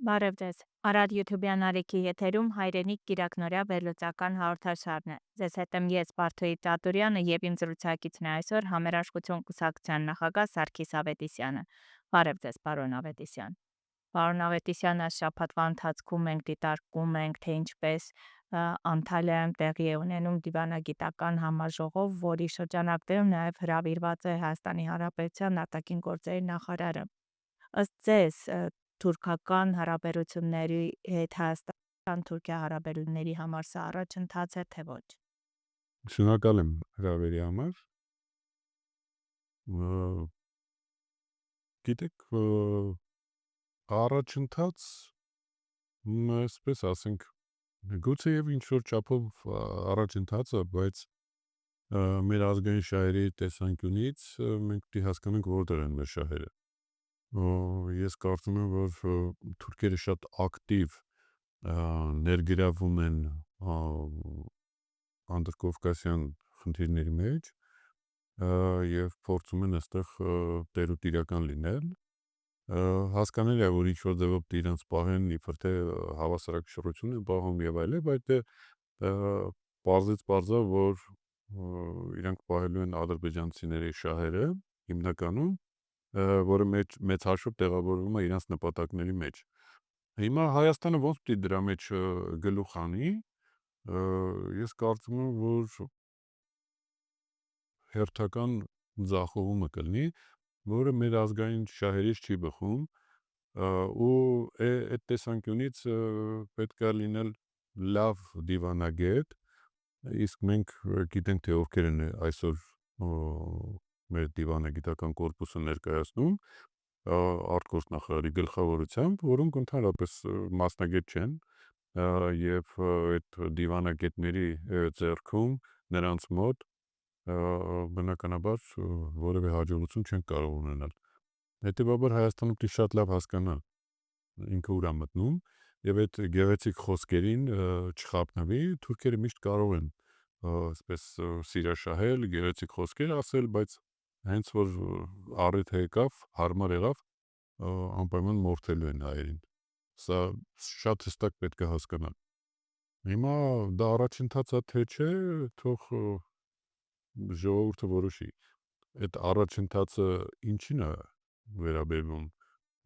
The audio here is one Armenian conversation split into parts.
Բարև ձեզ։ Արադ YouTube-յան Արիքի եթերում հայրենիք կիրակնորյա վերլուծական հաղորդաշարն է։ Ձեզ հետ եմ ես Բարթոյի Տատուրյանը եւ իմ զրուցակիցն է այսօր Համերաշխություն կուսակցության նախագահ Սարգիս Ավետիսյանը։ Բարև ձեզ, պարոն Ավետիսյան։ Պարոն Ավետիսյան, այս շաբաթվա ընթացքում մենք դիտարկում ենք, թե ինչպես Անտալիայում տեղի է ունենում դիվանագիտական համաժողով, որի շրջանակներում նաև հրավիրված է Հայաստանի Հանրապետության արտաքին գործերի նախարարը։ Ըստ ձեզ, թուրքական հարաբերությունների հետ Հայաստան-Թուրքիա հարաբերությունների համար սա առաջընթաց է, թե ոչ։ Շնորհակալ եմ հրավերի համար։ Գիտեք, առաջընթաց, այսպես ասենք, գուցե եւ ինչ որ չափով առաջընթաց է, բայց մեր ազգային շահերի տեսանկյունից մենք պետք է հասկանանք որտեղ են մեր շահերը։ Ես կարծում եմ, որ թուրքերը շատ ակտիվ ներգրավում են անդրկովկասյան խնդիրների մեջ եւ փորձում են այստեղ տերուտիրական լինել։ Հասկանալի է, որ ինչ-որ ձևով պետք է իրենց պահեն, իբր թե հավասարակշռություն են պահում եւ այլն, բայց պարզից պարզա, որ իրանք պահելու են ադրբեջանցիների շահերը հիմնականում, որը մեծ հաշվով տեղավորվում է իրենց նպատակների մեջ։ Հիմա Հայաստանը ոնց պետք է դրա մեջ գլուխ անի, ես կարծում եմ, որ հերթական ձախողումը կլինի, որը մեր ազգային շահերից չի բխում, ու այդ տեսանկյունից պետք է լինել լավ դիվանագետ, իսկ մենք գիտենք, թե ովքեր են այսօր մեր դիվանագիտական կորպուսը ներկայացնում արտգործնախարարի գլխավորությամբ, որոնք ընդհանրապես մասնագետ չեն, եւ այդ դիվանագետների ձեռքում նրանց մոտ բնականաբար որևէ հաջողություն չեն կարող ունենալ։ Հետևաբար Հայաստանը պետք է շատ լավ հասկանալ ինքը ուր է մտնում եւ այդ գեղեցիկ խոսքերին չխաբնվի, թուրքերը միշտ կարող են այսպես սիրաշահել, գեղեցիկ խոսքեր ասել, բայց հենց որ առիթը եկավ, հարմար եղավ, անպայման մորթելու են հայերին։ Սա շատ հստակ պետք է հասկանալ։ Հիմա դա առաջընթաց է թե չէ, թող ժողովուրդը որոշի։ Այդ առաջընթացը ինչին է վերաբերվում։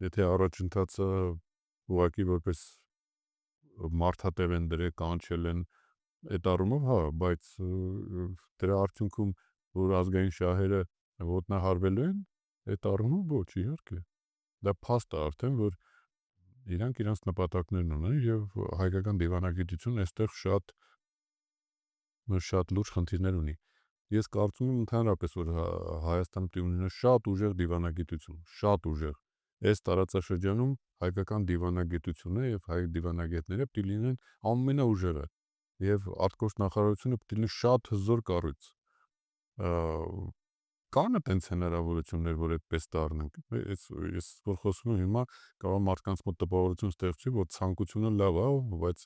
Եթե առաջընթացը ուղղակի որպես մարդատեղ են դրել, կանչել են, այդ առումով հա, բայց դրա արդյունքում որ ազգային շահերը ոտնահարվելու են, այդ առումով ոչ, իհարկե։ Դա փաստ է արդեն, որ իրանք իրենց նպատակներն ունեն եւ հայկական դիվանագիտությունը այստեղ շատ լուրջ խնդիրներ ունի։ Ես կարծում եմ ընդհանրապես, որ Հայաստանը պետք է ունենա շատ ուժեղ դիվանագիտություն, շատ ուժեղ։ Այս տարածաշրջանում հայկական դիվանագիտությունը եւ հայ դիվանագետները պետք է լինեն ամենաուժեղը եւ արտգործնախարարությունը պետք է լինի շատ հզոր կառույց։ Կան այդպես հնարավորություններ, որ այդպես դառնանք։ Ես որ խոսում եմ հիմա, կարող մարդկանց մոտ տպավորություն ստեղծի, որ ցանկությունը լավ է, բայց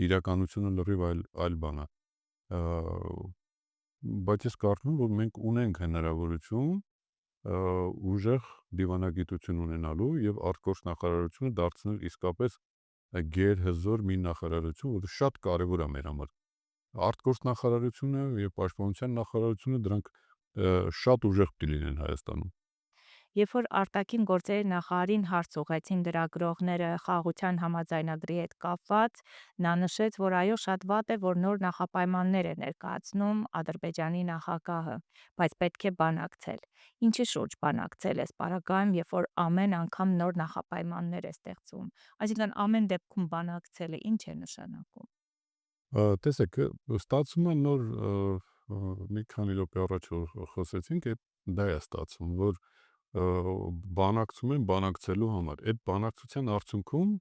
իրականությունը լրիվ այլ բան է։ Բայց ես կարծում եմ, որ մենք ունենք հնարավորություն ուժեղ դիվանագիտություն ունենալու եւ արտգործնախարարությունը դարձնել իսկապես գերհզոր մի նախարարություն, որը շատ կարեւոր է մեր համար։ Արտգործնախարարությունը եւ պաշտպանության նախարարությունը դրանք շատ ուժեղ պետք է լինեն Հայաստանում։ Երբ որ արտաքին գործերի նախարարին հարց ուղղեցին լրագրողները խաղաղության համաձայնագրի հետ կապված, նա նշեց, որ այո, շատ վատ է, որ նոր նախապայմաններ է ներկայացնում Ադրբեջանի նախագահը, բայց պետք է բանակցել։ Ինչի շուրջ բանակցել է պարագայում, երբ որ ամեն անգամ նոր նախապայմաններ է ստեղծում։ Այսինքն ամեն դեպքում բանակցելը ինչ է նշանակում։ Տեսեք, ստացվում է նոր մի քանի րոպե առաջ խոսեցինք, դա է ստացվում, որ բանակցում են բանակցելու համար։ Այդ բանակցության արդյունքում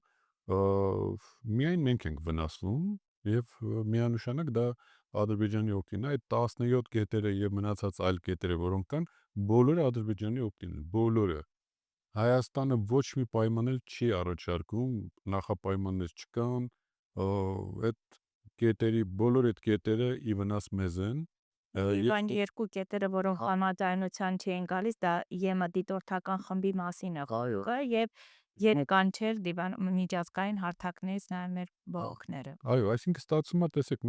միայն մենք ենք վնասվում եւ միանշանակ դա Ադրբեջանի օգտին է։ Այդ 17 կետերը եւ մնացած այլ կետերը, որոնք կան, բոլորը Ադրբեջանի օգտին են, բոլորը։ Հայաստանը ոչ մի պայման էլ չի առաջարկում, նախապայմաններ չկան, այդ կետերի բոլոր այդ կետերը ի վնաս մեզ են։ Եվ այն երկու կետերը, որոնք համաձայնության չեն գալիս, դա ԵՄ դիտորդական խմբի մասին է խոսքը եւ Կանչել միջազգային հարթակներից նաև մեր բողոքները։ Այո, այսինքն ստացվում է, տեսեք,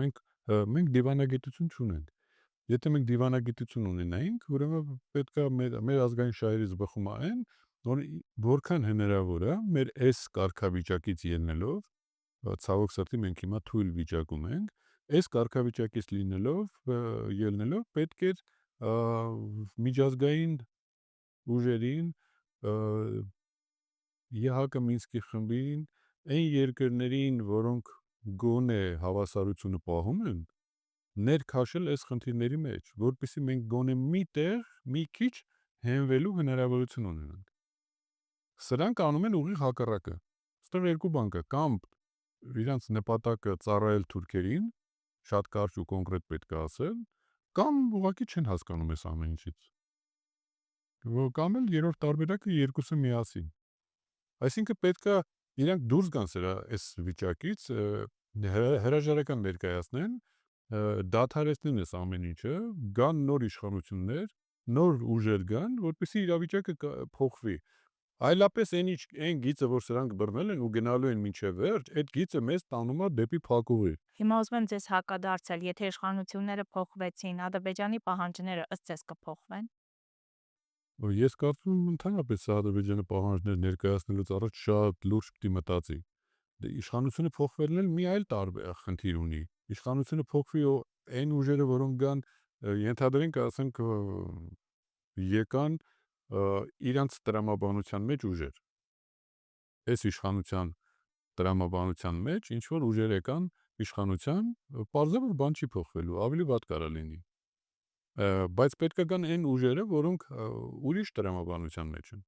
մենք դիվանագիտություն չունենք։ Եթե մենք դիվանագիտություն ունենայինք, ուրեմն պետք է մեր ազգային շահերից բխում այն, որքան հնարավոր է մեր այս կարգավիճակից ելնելով, ցավոք սրտի մենք հիմա թույլ վիճակում ենք, այս կարգավիճակից ելնելով պետք է միջազգային ուժերին, ԵՀԿ Մինսկի խմբին, այն երկրներին, որոնք գոնե հավասարությունը պահում են, ներքաշել այս խնդիրների մեջ, որպեսզի մենք գոնե մի տեղ, մի քիչ հենվելու հնարավորություն ունենանք։ Սրանք անում են ուղիղ հակառակը։ Այստեղ երկու բան կա, կամ իրանց նպատակը ծառայել թուրքերին, շատ կարճ ու կոնկրետ պետք է ասել, կամ ուղղակի չեն հասկանում այս ամեն ինչից։ Կամ էլ երրորդ տարբերակը երկուսը միասին։ Այսինքն պետք է իրանք դուրս գան այս վիճակից, հրաժարական ներկայացնեն, դադարեցնեն այս ամեն ինչը, գան նոր իշխանություններ, նոր ուժեր գան, որպեսզի իրավիճակը փոխվի։ Այլապես այն գիծը, որ սրանք բռնել են ու գնալու են մինչև վերջ, այդ գիծը մեզ տանում է դեպի փակուղի։ Հիմա ուզում եմ ձեզ հակադարձել, եթե իշխանությունները փոխվեցին, Ադրբեջանի պահանջները ըստ ձեզ կփոխվեն։ Ես կարծում եմ ընդհանրապես Ադրբեջանը պահանջներ ներկայացնելուց առաջ շատ լուրջ պիտի մտածի։ Իշխանությունը փոխվելն էլ մի այլ խնդիր ունի։ Իշխանությունը փոխվի այն ուժերը, որոնք գան, ենթադրենք, ասենք, եկան իրանց տրամաբանության մեջ ուժեր։ Այս իշխանության տրամաբանության մեջ ինչ որ ուժեր եկան իշխանության, պարզապես բան չի փոխվելու, ավելի վատ կարա լինի։ Բայց պետք է գան այն ուժերը, որոնք ուրիշ տրամաբանության մեջ են,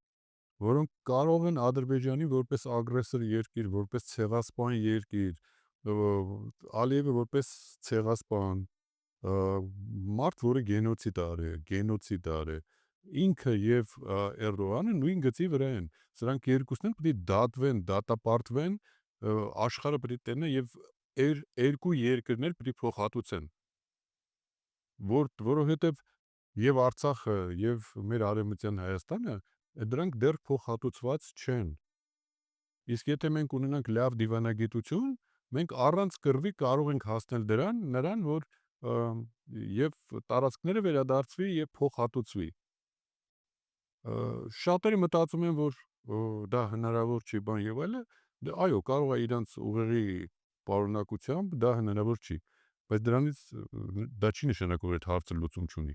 որոնք կարող են Ադրբեջանի որպես ագրեսոր երկիր, որպես ցեղասպան երկիր, Ալիևը որպես ցեղասպան, մարդ, որը գենոցիդ արել, ինքը եւ Էրդողանը նույն գծի վրա են։ Սրանք երկուսն էլ պետք է դատվեն, դատապարտվեն, աշխարհը պետք է տենա եւ երկու երկրներ պետք է փոխհատուցեն, որովհետեւ եւ Արցախը եւ մեր արևմտյան Հայաստանը դրանք դեռ փոխհատուցված չեն։ Իսկ եթե մենք ունենանք լավ դիվանագիտություն, մենք առանց կռվի կարող ենք հասնել նրան, որ եւ տարածքները վերադարձվի եւ փոխհատուցվի։ Շատերը մտածում են, որ դա հնարավոր չի, բան եւ այլն, այո, կարող է իրանց ուղեղի պարունակությամբ դա հնարավոր չի, բայց դա չի նշանակում, որ այդ հարցը լուծում չունի։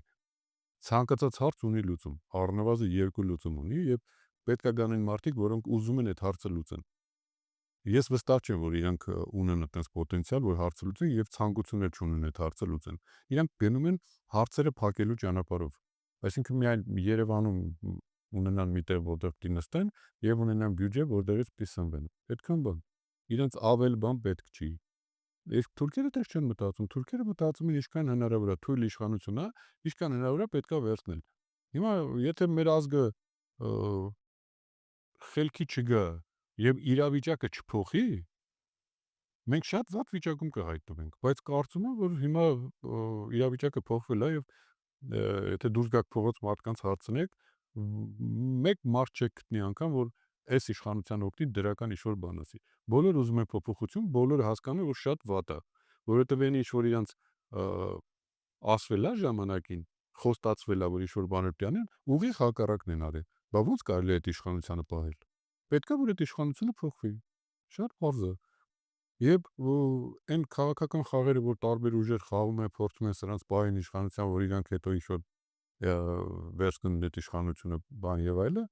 Ցանկացած հարց ունի լուծում, առնվազն երկու լուծում ունի եւ պետք է գան այն մարդիկ, որոնք ուզում են այդ հարցը լուծեն։ Ես վստահ չեմ, որ իրանք ունեն այդպես պոտենցիալ, որ հարցը լուծեն եւ ցանկություն չունեն այդ հարցը լուծեն։ Իրանք գնում են հարցերը փակելու ճանապարհով։ Այսինքն միայն Երևանում ունենան մի տեղ, որտեղ պիտի նստեն եւ ունենան բյուջե, որտեղից պիտի սնվեն։ Այդքան բան։ Իրանց ավել բան պետք չի։ Իսկ թուրքերը դեռ չեն մտածում, թուրքերը մտածում են ինչքան հնարավոր է թույլ իշխանություն է, ինչքան հնարավոր է պետք է վերցնել։ Հիմա եթե մեր ազգը խելքի չգա եւ իրավիճակը չփոխի, մենք շատ վատ վիճակում կհայտնվենք, բայց կարծում եմ, որ հիմա իրավիճակը փոխվել է եւ եթե դուրս գաք փողոց մարդկանց հարցնեք, մեկ մարդ չեք գտնի անգամ, որ այս իշխանության օգտին դրական ինչ-որ բան ասի։ Բոլորը ուզում են փոփոխություն, բոլորը հասկանում են, որ շատ վատ է, որովհետեւ այն ինչ-որ իրանց ասվել է ժամանակին, խոստացվել է, որ ինչ-որ բաներ պիտի անեն, ուղիղ հակառակն են արել։ Բա ո՞նց կարելի է այդ իշխանությանը պահել։ Պետք է որ այդ իշխանությունը փոխվի։ Շատ պարզ է։ Եվ այն քաղաքական խաղերը, որ տարբեր ուժեր խաղում են, փորձում են սրանց պահեն իշխանության, որ իրանք հետո ինչ-որ վերցնեն այդ իշխանությունը, բան եւ այլն,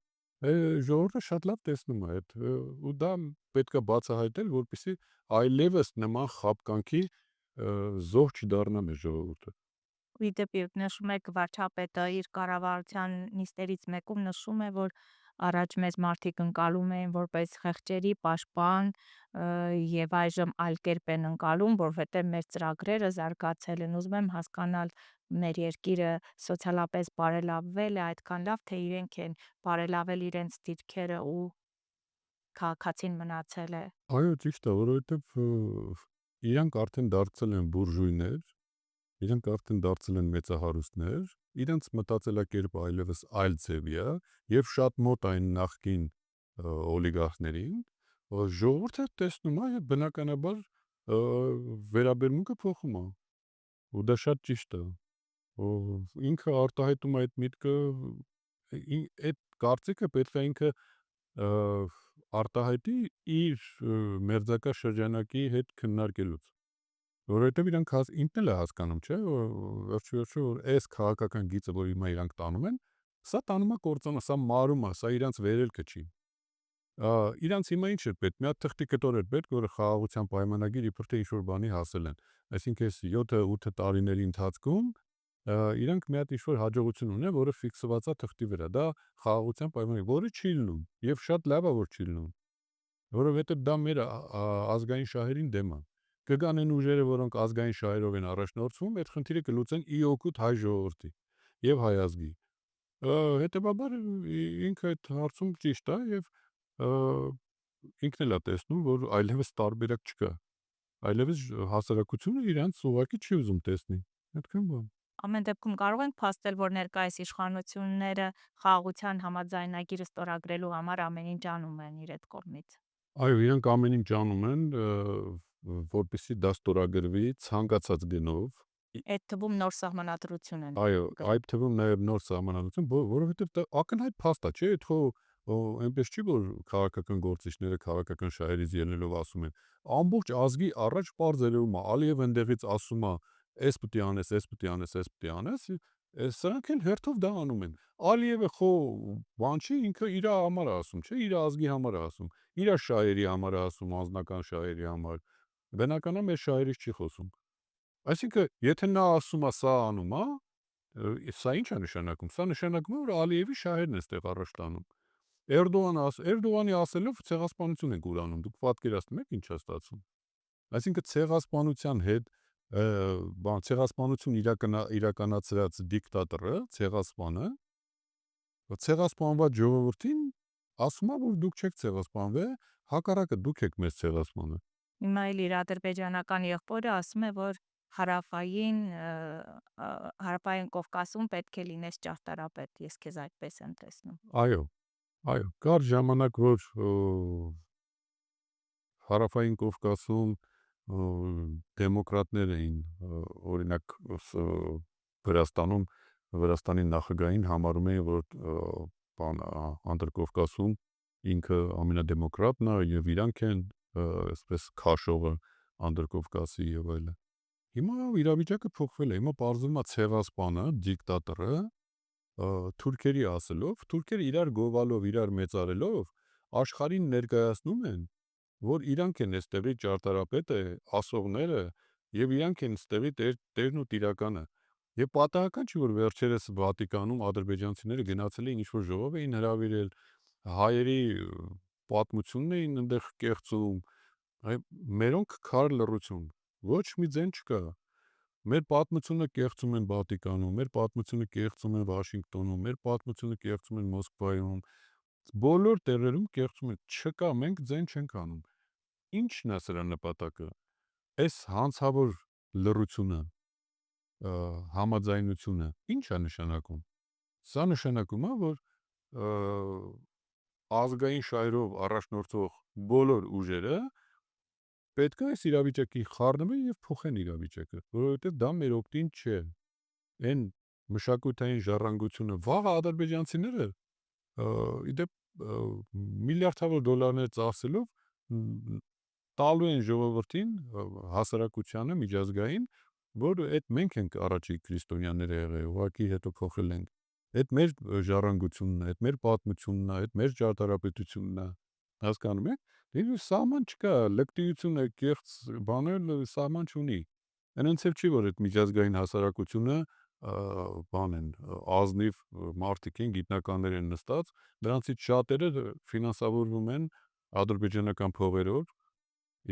ժողովուրդը շատ լավ տեսնում է այդ ու դա պետք է բացահայտել, որպեսզի այլևս նման խաբկանքի զոհ չդառնա մեր ժողովուրդը։ Ի դեպ, նշում եք վարչապետը իր կառավարության նիստերից մեկում նշում է, որ առաջ մեզ մարդիկ ընկալում էին որպես խեղճերի պաշտպան եւ այժմ այլ կերպ են ընկալում, որովհետեւ մեր ծրագրերը զարգացել են։ Ուզում եմ հասկանալ, մեր երկիրը սոցիալապես բարելավվել է այդքան լավ, թե իրենք են բարելավել իրենց դիրքերը ու քաղաքացին մնացել է։ Այո, ճիշտ է, որովհետեւ իրանք արդեն դարձել են բուրժուйներ, իրանք արդեն դարձել են մեծահարուստներ, իրանց մտածելակերպը այլևս այլ ձևի է եւ շատ մոտ այն նախկին օլիգարխներին, ժողովուրդը տեսնում է եւ բնականաբար վերաբերմունքը փոխում է, ու դա շատ ճիշտ է։ Ինքը արտահայտում է այդ միտքը, այդ կարծիքը պետք է ինքը ը, արտահայտի իր մերձակա շրջանակի հետ քննարկելուց, որովհետև ինքն էլ է հասկանում, չէ, որ վերջիվերջո որ այս քաղաքական գիծը, որ հիմա իրանք տանում են, սա տանում է կործանը, սա մարում է, սա իրանց վերելքը չի։ Իրանց հիմա ինչ է պետք, մի հատ թղթի կտոր էր պետք, որը խաղաղության պայմանագիր իբր թե ինչ-որ բանի հասել են, այսինքն այս 7-8 տարիների ընթացքում իրանք մի հատ ինչ-որ հաջողություն ունեն, որը ֆիքսված է թղթի վրա, դա խաղաղության պայմանագիր, որը չի լինում, եւ շատ լավ է, որ չի լինում, որովհետեւ դա մեր ազգային շահերին դեմ է։ Կգան այն ուժերը, որոնք ազգային շահերով են առաջնորդվում, այդ խնդիրը կլուծեն ի օգուտ հայ ժողովրդի եւ հայ ազգի։ Հետեւաբար ինքը այդ հարցում ճիշտ է եւ ինքն էլ է տեսնում, որ այլևս տարբերակ չկա, այլևս հասարակությունը իրանց ուղղակի չի ուզում տեսնի, այդքան բան։ Ամեն դեպքում կարող ենք փաստել, որ ներկայիս իշխանությունները խաղաղության համաձայնագիրը ստորագրելու համար ամեն ինչ անում են իր այդ կողմից։ Այո, իրանք ամեն ինչ անում են, որպեսզի դա ստորագրվի ցանկացած գնով։ Այդ թվում նոր սահմանադրություն են Այո, գրում։ այդ թվում նաև նոր սահմանադրություն, որովհետև դա ակնհայտ փաստ է, չէ՞, այդ խո այնպես չի, որ քաղաքական գործիչները քաղաքական շահերից ելնելով ասում են, ամբողջ ազգի առաջ պարզ երևում է, Ալիևը ընդեղից ասում է, «Էս պիտի անես, էս պիտի անես, էս պիտի անես», սրանք էլ հերթով դա անում են։ Ալիևը խո բան չի, ինքը իր համար է ասում, չէ՞, իր ազգի համար է ասում, իր շահերի համար է ասում, անձնական շահերի համար։ Բնականաբար մեր շահերից չի խոսում։ Այսինքն, եթե նա ասում է, սա անում է, սա ի՞նչ է նշանակում։ Սա նշանակում է, որ Ալիևի շահերն են ստեղ առաջ տանում։ Էրդողանի ասելով ցեղասպանություն ենք ուրանում։ Դուք պատկերացնում եք ինչ է ստացվում։ Այսինքն ցեղասպանության հետ ցեղասպանություն իրականացրած դիկտատորը, ցեղասպանված ժողովրդին ասում է, որ դուք չեք ցեղասպանվել, հակառակը դուք եք մեզ ցեղասպանել։ Հիմա էլ իր ադրբեջանական եղբորը ասում է, որ հարավային Կովկասում պետք է լինես ճարտարապետ, ես քեզ այդպես եմ տեսնում։ Այո, այո, կար ժամանակ, որ Հարավային Կովկասում դեմոկրատներ էին, օրինակ Վրաստանի նախագահին համարում էին, որ Անդրկովկասում ինքը ամենադեմոկրատն է եւ իրանք են այսպես քաշողը Անդրկովկասի եւ այլն։ Հիմա իրավիճակը փոխվել է, հիմա պարզվում է ցեղասպանը, դիկտատորը թուրքերի ասելով, թուրքերը իրար գովալով, իրար մեծարելով աշխարհին ներկայացնում են, որ իրանք են այստեղի ճարտարապետը, ասողները եւ իրանք են այստեղի տերն ու տիրականը։ Եվ պատահական չի, որ վերջերս Վատիկանում ադրբեջանցիները գնացել էին ինչ-որ ժողով էին հրավիրել, հայերի պատմությունն էին այնտեղ կեղծում, մերոնք քար լռություն, ոչ մի ձեն չկա։ Մեր պատմությունը կեղծում են Վատիկանում, մեր պատմությունը կեղծում են Վաշինգտոնում, մեր պատմությունը կեղծում են Մոսկվայում, բոլոր տեղերում կեղծում են, չկա, մենք ձեն չենք անում։ Ի՞նչն է սրա նպատակը։ Այս հանցավոր լռությունը, համաձայնությունը ի՞նչ է նշանակում։ Սա նշանակում է, որ ազգային շահերով առաջնորդող բոլոր ուժերը պետք է այս իրավիճակի խառնվեն եւ փոխեն իրավիճակը, որովհետեւ դա մեր օգտին չէ։ Այն մշակութային ժառանգությունը վաղ ադրբեջանցիները իդեպ միլիարդավոր դոլարներ ծախսելով տալու են ժողովրդին, հասարակությանը, միջազգային, որ այդ մենք ենք առաջի քրիստոնյաները եղել, ուղղակի հետո փոխել ենք։ Այդ մեր ժառանգությունն է, այդ մեր պատմությունն է, այդ մեր ճարտարապետությունն է։ Հասկանում եք։ Դե սահման չկա, լկտիությունը, կեղծ բաներ սահման չունի։ Այնցև չի, որ այդ միջազգային հասարակությունը բան են, ազնիվ մարդիկ են, գիտնականներ են նստած, դրանցից շատերը ֆինանսավորվում են ադրբեջանական փողերով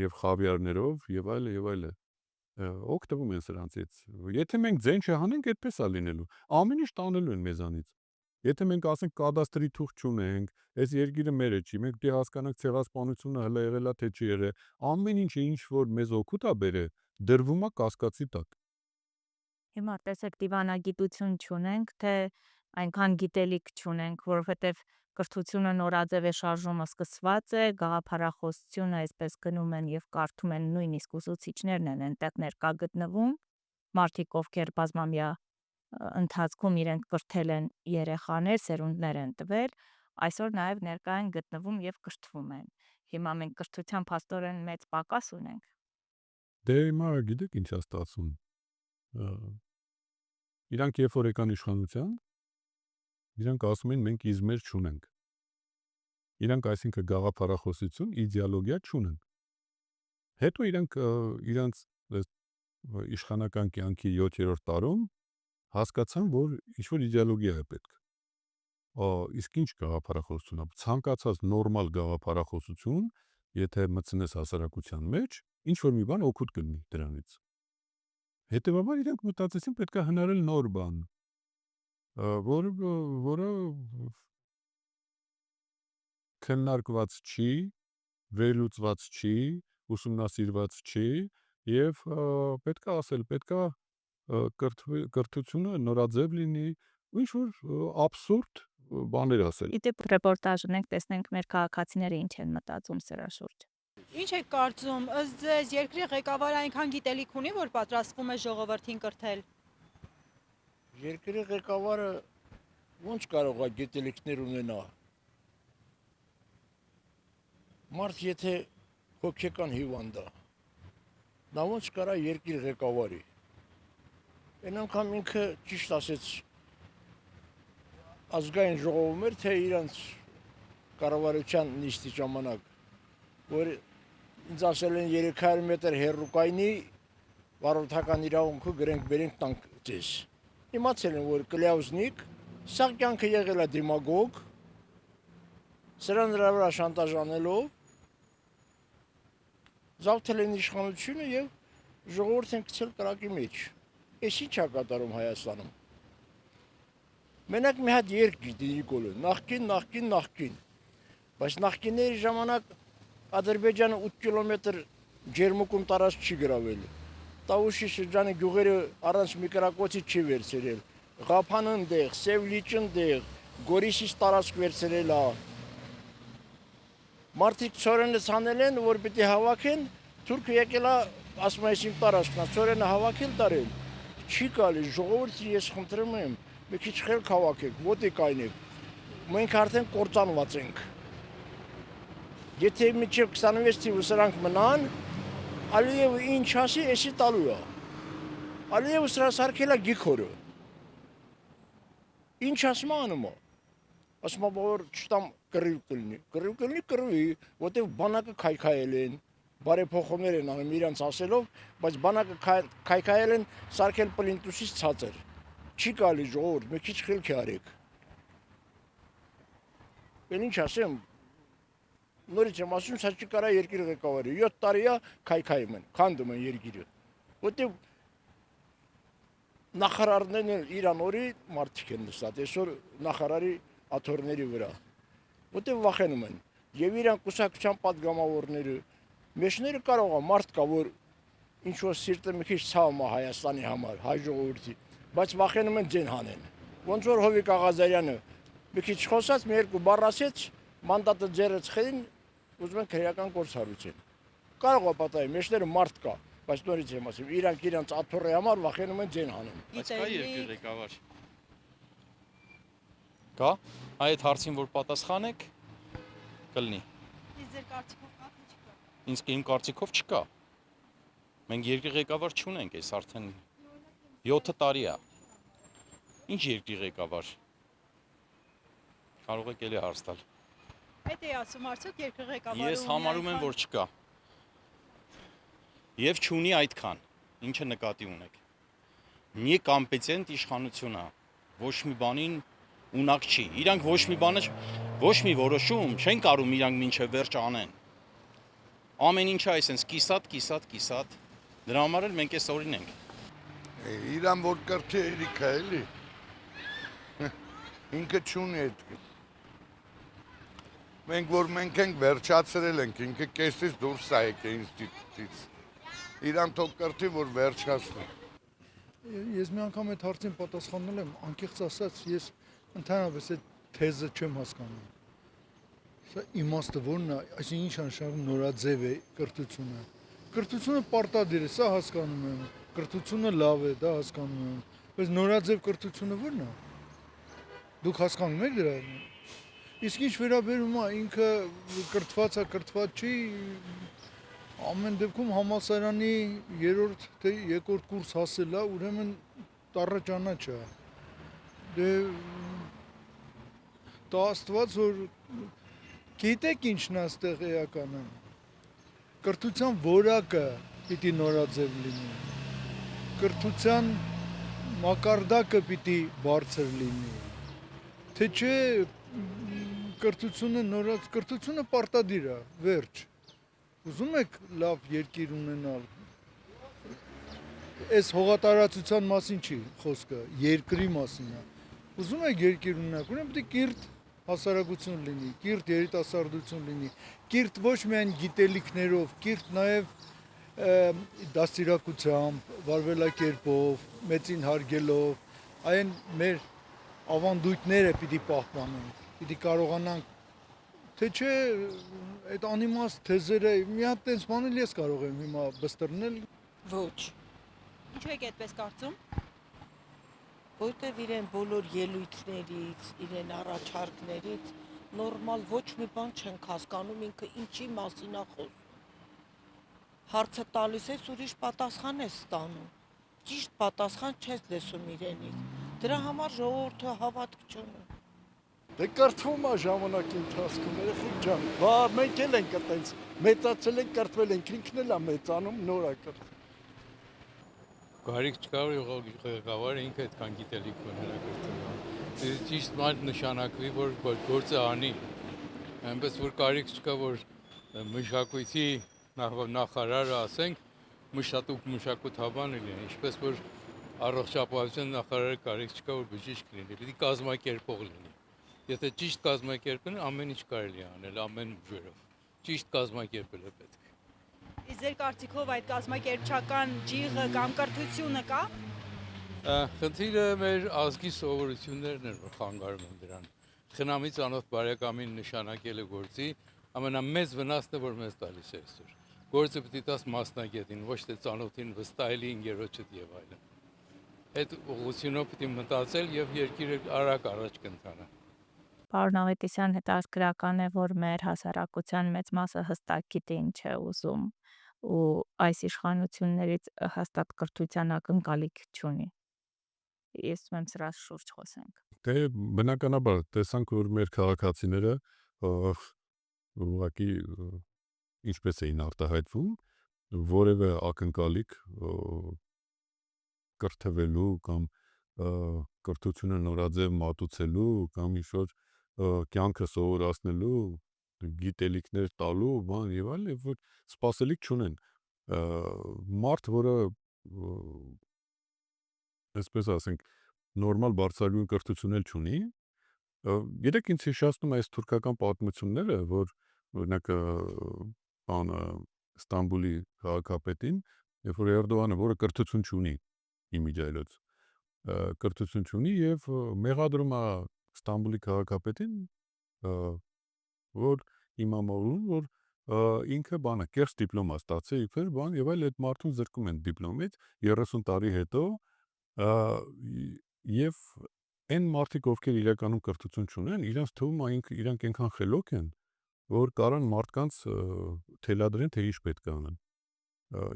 եւ խավիարներով եւ այլն եւ այլն, օգտվում են սրանցից։ Եթե մենք ձեն չհանենք, այդպես է լինելու։ Ամեն ինչ տանելու են մեզանից։ Եթե մենք ասենք կադաստրի թուղթ չունենք, այս երկիրը մերը չի, մենք պետք է հասկանանք ցեղասպանությունը հլը եղել է թե չի եղել, ամեն ինչը ինչ որ մեզ օգուտ է բերել, դրվում է կասկածի տակ։ Հիմա տեսեք դիվանագիտություն չունենք, թե այնքան գիտելիք չունենք, որովհետև կրթությունը նորաձև է, շարժումը սկսված է, գաղափարախոսությունը այսպես գնում են եւ կարդում են նույնիսկ ուսուցիչներն են այնտեղ ներկա գտնվում, մարդիկ ովքեր բազմամյա ընթացքում իրենք կրթել են երեխաներ, սերունդներ են տվել, այսօր նաև ներկա են գտնվում եւ կրթվում են։ Հիմա մենք կրթության փաստորեն մեծ պակաս ունենք։ Դե հիմա գիտեք ինչ է ստացվում։ Իրանք երբ որ եկան իշխանության, իրանք ասում են մենք իզմեր չունենք։ Իրանք այսինքն գաղափարախոսություն, իդեոլոգիա չունեն։ Հետո իրանք իրանց իշխանական կյանքի 7-րդ տարում հասկացան, որ ինչ-որ իդեոլոգիա է պետք։ Իսկ ինչ գաղափարախոսություն է։ Ցանկացած նորմալ գաղափարախոսություն, եթե մտցնես հասարակության մեջ, ինչ-որ մի բան օգուտ կլինի դրանից։ Հետևաբար իրանք մտածեցին պետք է հնարել նոր բան, որը քննարկված չի, վերլուծված չի, ուսումնասիրված չի եւ պետք է ասել, պետք է կրթությունը նորաձև լինի, ինչ-որ աբսուրդ բաներ ասել։ Իդեպ ռեպորտաժ ունենք, տեսնենք մեր քաղաքացիները ինչ են մտածում սրա շուրջ։ Ինչ եք կարծում, ըստ ձեզ երկրի ղեկավարը այնքան գիտելիք ունի, որ պատրաստվում է ժողովրդին կրթել։ Երկրի ղեկավարը ոնց կարող է գիտելիքներ ունենա։ Մարդ եթե հոգեկան հիվանդ է, նա ոնց կարա երկիր ղեկավարի։ Այն անգամ ինքը ճիշտ ասեց ազգային ժողովում էր, թե իրանց կառավարության նիստի ժամանակ, որ ինձ ասել են 300 մետր հեռուկայնի վարորդական իրավունքը գրենք բերենք տանք ձեզ։ Իմացել են, որ կլյաուզնիկ, սա կյանքը եղել է դիմագոգ, սրան նրա վրա շանտաժ անելով, զավթել են իշխանությունը եւ ժողովուրդ են գցել կրակի մեջ։ Էս ինչ է կատարում Հայաստանում։ Մենակ մի հատ երգ գիտի Նիկոլը, նախկին, բայց նախկինների ժամանակ Ադրբեջանը 8 կիլոմետր ջերմուկում տարածք չի գրավել։ Տավուշի շրջանի գյուղերը առանց միկրակոծի չի վերցրել։ Ղափան ընդեղ, Սևլիճ ընդեղ, Գորիսից տարածք վերցրել է։ Մարդիկ ծորենը ցանել են, որ պիտի հավաքեն, թուրքը եկել է, ասում է իմ տարածքն է, ծորենը հավաքել տարել։ Չի գալի, ժողովուրդը ես խնդրում եմ, մի քիչ խելք հավաքեք, ոտի կայնեք։ Մենք արդեն կործանված ենք։ Եթե մինչև 26 թիվը սրանք մնան, Ալիևը ինչ ասի, էսի տալու է։ Ալիևը սրա սարքել է գիքորը։ Ինչ ասում անում է։ Ասում որ չտամ կռիվ կլինի, որտեղ բանակը քայքայել են, բարեփոխումներ են անում իրանց ասելով, բայց բանակը քայքայել են սարքել պլինտուսից ցածր։ Չի գալի ժողովուրդ, մի քիչ խելքի արեք։ Էլ ինչ ասեմ, նորից եմ ասում, սա չի կարա երկիր ղեկավարի, 7 տարի է քայքայում են, քանդում են երկիրը։ Որտեղ նախարարներն էլ իրանորի մարդիկ են նստած, այսօր նախարարի աթոռների վրա, որտեղ վախենում են, եւ իրան կուսակցության պատգամավորները, մեջները կարող է մարդ կա, որ ինչ-որ սիրտը մի քիչ ցավում է Հայաստանի համար, հայ ժողովրդի, բայց վախենում են ձեն հանեն։ Ոնց որ Հովիկ Աղազարյանը մի քիչ խոսած, մի երկու բառ ասեց, մանդատը ձերը ցխելին, ուզում են քրեական գործ հարուցեն։ Կարող է պատահի, մեջները մարդ կա, բայց նորից եմ ասում, իրանք աթոռի համար վախենում են ձեն հանեն։ Բայց կա երկրի ղեկավար։ Կա, այդ հարցին որ պատասխանեք, կլինի։ Իսկ ձեր կարծիքով կա թե չկա։ Իմ կարծիքով չկա։ Մենք երկրի ղեկավար չունենք, այս արդեն 7 տարի է։ Ինչ երկրի ղեկավար։ Կարող եք էլի հարց տալ։ Այդ է ասում արդյոք երկրի ղեկավարը։ Ես համարում եմ, որ չկա։ Եվ չունի այդքան, ինչը նկատի ունեք։ Մի կոմպետենտ իշխանություն է, ոչ մի բանին ունակ չի։ Իրանք ոչ մի բանը, ոչ մի որոշում չեն կարում իրանք մինչև վերջ անեն։ Ամեն ինչը այսպես կիսատ։ Դրա համար էլ մենք էս օրին ենք։ Իրան որ կրթի երիքա էլի։ Ինքը չունի այդ։ Մենք որ մենք ենք վերջացրել ենք, ինքը կեսից դուրս է եկել ինստիտուտից։ Իրան թող կրթի, որ վերջացնի։ Ես մի անգամ այդ հարցին պատասխանել եմ, անկեղծ ասած, ես ընդհանրապես այդ թեզը չեմ հասկանում։ Սա իմաստը որն է, այսինքն ինչ նշանակում նորաձև է կրթությունը։ Կրթությունը պարտադիր է, սա հասկանում եմ։ Կրթությունը լավ է, դա հասկանում եմ։ Բայց նորաձև կրթությունը որն է։ Դուք հասկանում եք դրա։ Իսկ ինչ վերաբերում է ինքը կրթված է, կրթված չի, ամեն դեպքում համալսարանի 3-րդ թե 2-րդ կուրս հասել է, ուրեմն տառը ճանաչ է։ Դե տա Աստված որ գիտեք ինչն է այստեղ էականը։ Կրթության որակը պիտի նորաձև լինի։ Կրթության մակարդակը պիտի բարձր լինի։ Թե չէ կրթությունը պարտադիր է, վերջ։ Ուզում եք լավ երկիր ունենալ։ Այս հողատարածության մասին չի խոսքը, երկրի մասին է։ Ուզում եք երկիր ունենալ, ուրեմն պետք է կիրթ հասարակություն լինի, կիրթ երիտասարդություն լինի, կիրթ ոչ միայն գիտելիքներով, կիրթ նաև դաստիարակությամբ, վարվելակերպով, մեծին հարգելով, այն մեր ավանդույթները պիտի պահպանենք, պիտի կարողանանք թե չէ այդ անիմաստ թեզերը մի հատ տես բանել ես կարող եմ հիմա բստրնել Ոչ, Ինչու եք այդպես կարծում։ որտեվ իրեն բոլոր ելույթներից, իրեն առաջարկներից նորմալ ոչ մի բան չենք հասկանում ինքը ինչի մասին է խոսում։ Հարցը տալիս ես ուրիշ պատասխան ես ստանում։ Ճիշտ պատասխան չես լսում իրենից։ Դրա համար ժողովուրդը հավատք չունի։ Դե կրթվում է ժամանակի ընթացքում, երեխեք ջան։ Բա մենք էլ ենք այտենց մեծացել ենք, կրթվել ենք, ինքն էլ է մեծանում, նոր է կրթվում։ Կարիք չկա որ ղեկավարը ինքը այդքան գիտելիք ունենա կրթվում։ Ճիշտ բան նշանակվի որ գործը անի։ Այնպես որ կարիք չկա որ մշակույթի նախարարը ասենք մշակութաբան լինի, ինչպես որ առողջապահության նախարարը կարիք չկա որ բժիշկ լինի, պիտի կազմակերպող լինի։ Եթե ճիշտ կազմակերպեն ամեն ինչ կարելի է անել ամեն ուժերով։ Ճիշտ կազմակերպել է պետք։ Իսկ ձեր կարծիքով այդ կազմակերպչական ջիղը կամ կրթությունը կա։ Խնդիրը մեր ազգի սովորություններն են որ խանգարում են դրան։ Խնամի ծանոթ բարեկամին նշանակել է գործի, ամենամեծ վնասն է որ մեզ տալիս է այսօր։ Գործը պիտի տաս մասնագետին, ոչ թե ծանոթին, վստահելի ընկերոջդ եւ այլն։ Այդ ուղղությունով պիտի մտածել եւ երկիրը արագ առաջ կընթանա։ Պարոն Ավետիսյան, հետաքրքրական է, որ մեր հասարակության մեծ մասը հստակ գիտի ինչ է ուզում ու այս իշխանություններից հաստատ կրթության ակնկալիք չունի։ Ես ում եմ սրա շուրջ խոսենք։ Դե բնականաբար տեսանք որ մեր քաղաքացիները ուղղակի ինչպես էին արտահայտվում որևէ ակնկալիք կրթվելու կամ կրթությունը նորաձև մատուցելու կամ ինչ-որ կյանքը սովորացնելու գիտելիքներ տալու բան եւ այլն որ սպասելիք չունեն մարդ որը այսպես ասենք նորմալ բարձրագույն կրթություն էլ չունի գիտեք ինձ հիշեցնում այս թուրքական պատմությունները որ օրինակ բանը Ստամբուլի քաղաքապետին երբ որ Էրդողանը որը կրթություն չունի իմիջիայլոց կրթություն չունի եւ մեղադրում է Ստամբուլի քաղաքապետին որ իմամավորում որ ինքը բանը կերս դիպլոմ է ստացել իբր բան եւ այլ այդ մարդուն զրկում են դիպլոմից 30 տարի հետո եւ այն մարդիկ ովքեր իրականում կրթություն չունեն իրենց թվում է իրանք այնքան խելոք են որ կարան մարդկանց թելադրեն թե ինչ պետք է անեն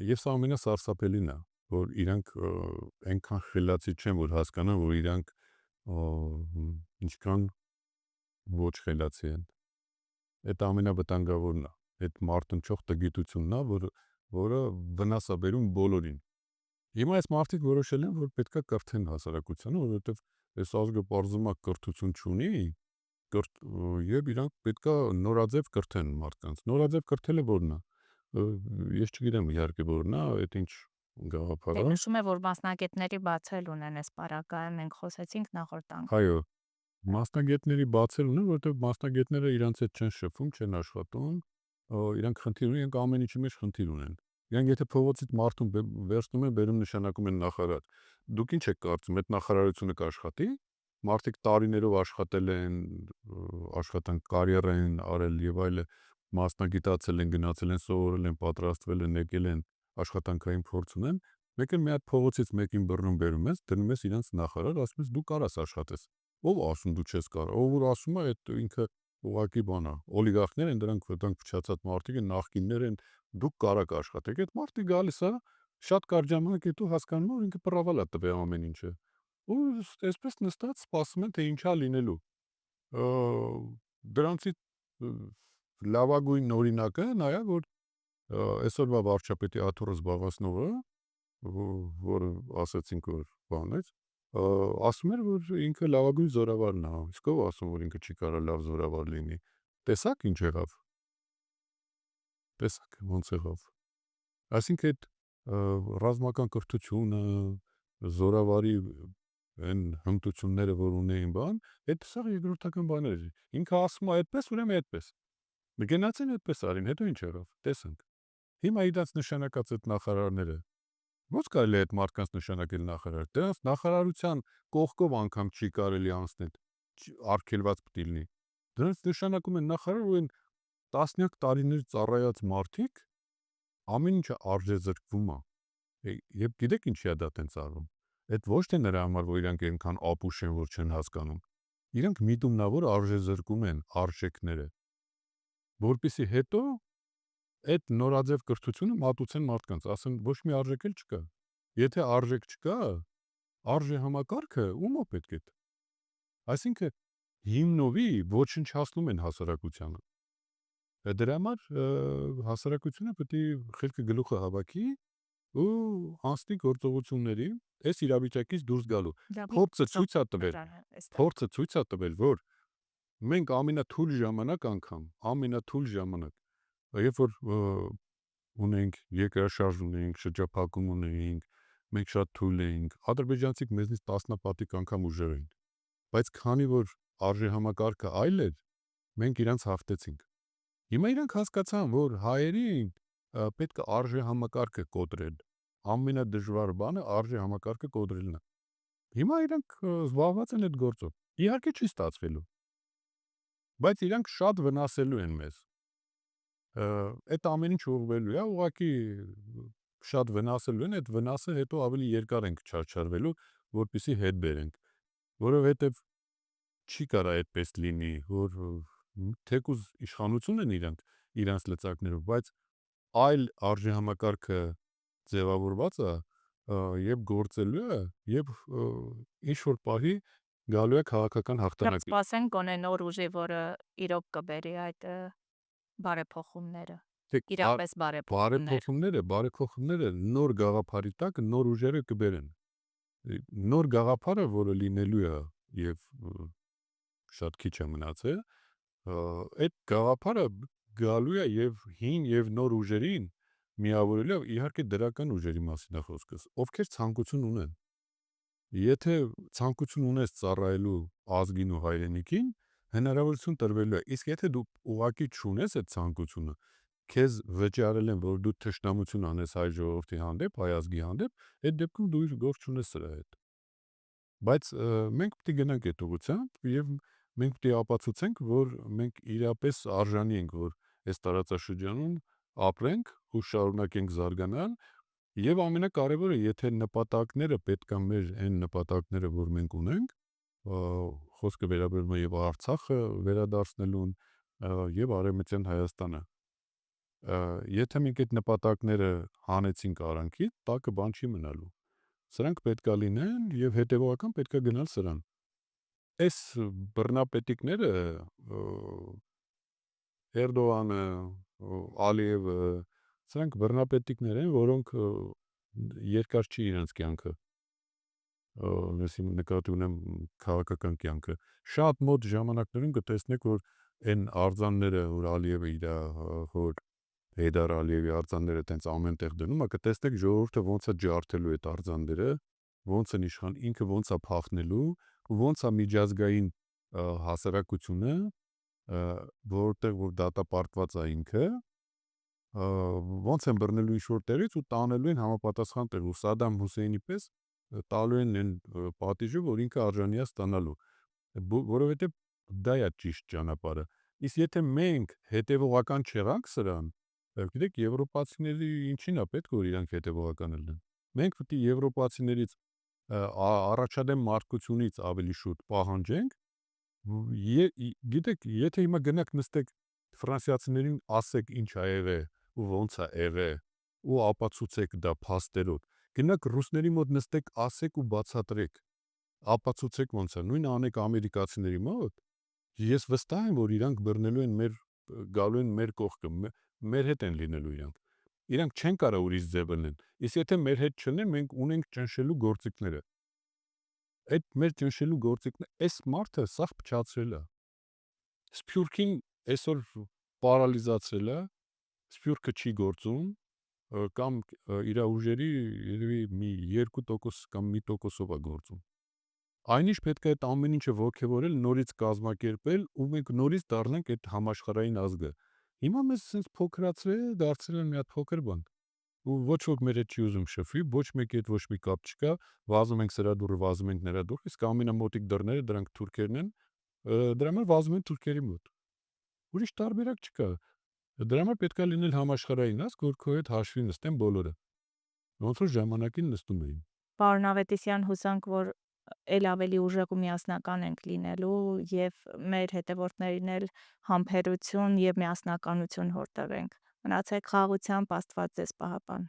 եւ սա ամենասարսափելին է որ իրանք այնքան խելացի չեն որ հասկանան որ իրանք ինչքան ոչ խելացի են այդ ամենավտանգավորն է այդ մարտնչող տգիտությունն է որը վնաս է բերում բոլորին հիմա այս մարդիկ որոշել են որ պետքա կրթեն հասարակությանը որովհետեւ այս ազգը բարձում է կրթություն չունի եւ իրանք պետքա նորաձև կրթեն մարդկանց նորաձև կրթելը որն է ես չգիտեմ իհարկե որն է այդ ինչ գաղափար է Նշում է որ մասնագետների բացել ունեն այս պարագայում մենք խոսեցինք նախորդ անգամ այո մասնագետների բացել ունեն որովհետեւ մասնագետները իրանց հետ չեն շփվում չեն աշխատում իրանք խնդիր ունեն իրանք ամեն ինչի մեջ խնդիր ունեն իրանք եթե փողոցից մարդուն վերցնում են բերում նշանակում են նախարար դուք ինչ եք կարծում այդ նախարարությունը կաշխատի մարդիկ տարիներով աշխատել են, աշխատանք կարիերա են արել եւ այլը, մասնագիտացել են, գնացել են, սովորել են, պատրաստվել են, եկել են, աշխատանքային փորձ ունեն, մեկ էլ մի հատ փողոցից մեկին բռնում բերում ես, դնում ես իրանց նախարար, ասում ես դու կարաս աշխատես։ Ով ասում դու չես կարող, ով որ ասում է, այդ ինքը ուղակի բան է, օլիգարխներ են, դրանք փչացած մարդիկ են, նախկիններ են, դուք կարաք աշխատեք, այդ մարդը գալիս է, շատ կարճ ժամանակ հետո հասկանում է, որ ինքը պրավալ է տվել ամեն ինչը։ Ու այսպես նստած սպասում են, թե ինչա լինելու։ Դրանցից լավագույն օրինակը նա է, որ այսօրվա վարչապետի աթոռը զբաղեցնողը, որը ասացինք, որ բան էր, ասում էր, որ ինքը լավագույն զորավարն է, իսկ ով ասում, որ ինքը չի կարող լավ զորավար լինի։ Տեսակ ինչ եղավ։ Տեսակ ոնց եղավ։ Այսինքն այդ ռազմական կրթությունը, զորավարի այն հմտությունները, որ ունեին բան, այդ սա երկրորդական բաներ էր։ Ինքը ասում է այդպես, ուրեմն այդպես։ Գնացին այդպես արին, հետո ինչ եղավ։ Տեսանք։ Հիմա իրանց նշանակած այդ նախարարները ո՞նց կարելի է այդ մարդկանց նշանակել նախարար։ Դրանց նախարարության կողքով անգամ չի կարելի անցնել, արգելված պետք է լինի։ Դրանց նշանակում են նախարար, որ այն տասնյակ տարիներ ծառայած մարդիկ ամեն ինչը արժեզրկվում է։ Եվ գիտեք ինչի է դա տենց արվում։ Այդ ոչ թե նրա համար, որ իրանք այնքան ապուշ են, որ չեն հասկանում։ Իրանք միտումնավոր արժեզրկում են արժեքները, որպեսզի հետո այդ նորաձև կրթությունը մատուցեն մարդկանց, ասեն ոչ մի արժեք էլ չկա։ Եթե արժեք չկա, արժե համակարգը ում է պետք է։ Այսինքն հիմնովի ոչնչացնում են հասարակությանը։ Դրա համար հասարակությունը պետք է խելքը գլուխը հավաքի ու անցնի գործողությունների այս իրավիճակից դուրս գալու։ Փորձը ցույց է տվել, որ մենք ամենաթույլ ժամանակ անգամ, ամենաթույլ ժամանակ, երբ որ ունենք երկրաշարժ ունենք, շրջափակում ունենք, մենք շատ թույլ էինք, ադրբեջանցիք մեզնից տասնապատիկ անգամ ուժեղ էին, բայց քանի որ արժե համակարգը այլ էր, մենք իրանց հաղթեցինք։ Հիմա իրանք հասկացան, որ հայերին պետք է արժե համակարգը կոտրել, ամենադժվար բանը արժե համակարգը կոտրելն է։ Հիմա իրանք զբաղված են այդ գործով, իհարկե չի ստացվելու, բայց իրանք շատ վնասելու են մեզ։ Այդ ամեն ինչ ուղղվելու է, ուղղակի շատ վնասելու են, այդ վնասը հետո ավելի երկար ենք չարչարվելու, որպեսզի հետ բերենք, որովհետև չի կարա այդպես լինի, որ թեկուզ իշխանություն են իրանց լծակներով, բայց այլ արժե համակարգը ձևավորված է եւ գործելու է եւ ինչ որ պահի գալու է քաղաքական հաղթանակ։ Սպասենք գոնե նոր ուժի, որը իրոք կբերի այդ բարեփոխումները։ Իրապես Բարեփոխումները նոր գաղափարի տակ նոր ուժերը կբերեն։ Նոր գաղափարը, որը լինելու է եւ շատ քիչ է մնացել, այդ գաղափարը գալու է եւ հին եւ նոր ուժերին միավորելու է, իհարկե դրական ուժերի մասին է խոսքս, ովքեր ցանկություն ունեն։ Եթե ցանկություն ունես ծառայելու ազգին ու հայրենիքին, հնարավորություն տրվելու է, իսկ եթե դու ուղղակի չունես այդ ցանկությունը, քեզ վճարել են, որ դու թշնամություն անես հայ ժողովրդի հանդեպ, հայ ազգի հանդեպ, այդ դեպքում դու գործ չունես սրա հետ։ Բայց մենք պետք է գնանք այդ ուղղությամբ եւ մենք պետք է ապացուցենք, որ մենք իրապես արժանի ենք, որ այս տարածաշրջանում ապրենք ու շարունակենք զարգանալ եւ ամենակարևորը, եթե նպատակները պետք է մեր այն նպատակները, որ մենք ունենք, խոսքը վերաբերում է եւ Արցախը վերադարձնելուն եւ Արևմտյան Հայաստանը։ Եթե մենք այդ նպատակները հանեցինք արանքի, տակը բան չի մնալու։ Սրանք պետք է լինեն եւ հետեւողական պետք է գնալ սրան։ Այս բռնապետիկները Էրդողանը, Ալիևը, սրանք բռնապետիկներ են, որոնք երկար չի իրենց կյանքը։ Նկատի ունեմ քաղաքական կյանքը։ Շատ մոտ ժամանակներում կտեսնեք, որ այն արձանները, որ Ալիևը իր հոր Հեյդար Ալիևի արձանները տենց ամեն տեղ դնում է, կտեսնեք ժողովուրդը ոնց է ջարդելու այդ արձանները, ոնց են իշխան, ինքը ոնց է փախնելու, ոնց է միջազգային հասարակությունը, որտեղ որ դատապարտված է ինքը, ոնց են բռնելու ինչ-որ տեղից ու տանելու են համապատասխան տեղ ու Սադամ Հուսեյնի պես տալու են այն պատիժը, որ ինքը արժանի է ստանալու։ որովհետև դա է ճիշտ ճանապարհը։ Իսկ եթե մենք հետևողական չեղանք սրան, գիտեք, եվրոպացիների ինչին է պետք որ իրանք հետևողական լինեն։ Մենք պետք է եվրոպացիներից առաջադեմ մարդկությունից ավելի շուտ պահանջենք, գիտեք, եթե հիմա գնաք նստեք ֆրանսիացիներին ասեք ինչ ա եղել ու ոնց ա եղել ու ապացուցեք դա փաստերով, գնաք ռուսների մոտ նստեք ասեք ու բացատրեք, ապացուցեք ոնց է, նույնը անեք ամերիկացիների մոտ, ես վստահ եմ, որ իրանք բռնելու են գալու են մեր կողքը, մեր հետ են լինելու իրանք չեն կարող ուրիշ ձև լինեն, իսկ եթե մեր հետ չլինեն, մենք ունենք ճնշելու գործիքները, այդ մեր ճնշելու գործիքները, այս մարդը սաղ փչացրել է, Սփյուռքին այսօր պարալիզացրել է, Սփյուռքը չի գործում, կամ իր ուժերի երևի մի 2% կամ 1%-ով է գործում։ Այնինչ պետք է այդ ամեն ինչը ոգևորել, նորից կազմակերպել ու մենք նորից դառնանք այդ համաշխարհային ազգը։ Հիմա մեզ sense փոքրացրել դարձրել են մի հատ փոքր բան։ Ու ոչ ոք մեր հետ չի ուզում շփվի, ոչ մեկի հետ ոչ մի կապ չկա, վազում ենք սրա դուռը, վազում ենք նրա դուռը, իսկ ամենամոտիկ դռները դրանք թուրքերն են, դրա համար վազում են թուրքերի մոտ։ Ուրիշ տարբերակ չկա։ Դրա համար պետք է լինել համաշխարհային ազգ, որ քո հետ հաշվի նստեն բոլորը։ Ոնց որ ժամանակին նստում էին։ Պարոն Ավետիսյան, հուսանք, որ ել ավելի ուժեղ ու միասնական ենք լինելու եւ մեր հետևորդներին էլ համբերություն եւ միասնականություն հորդորենք։ Մնացեք խաղաղությամբ, Աստված ձեզ պահապան։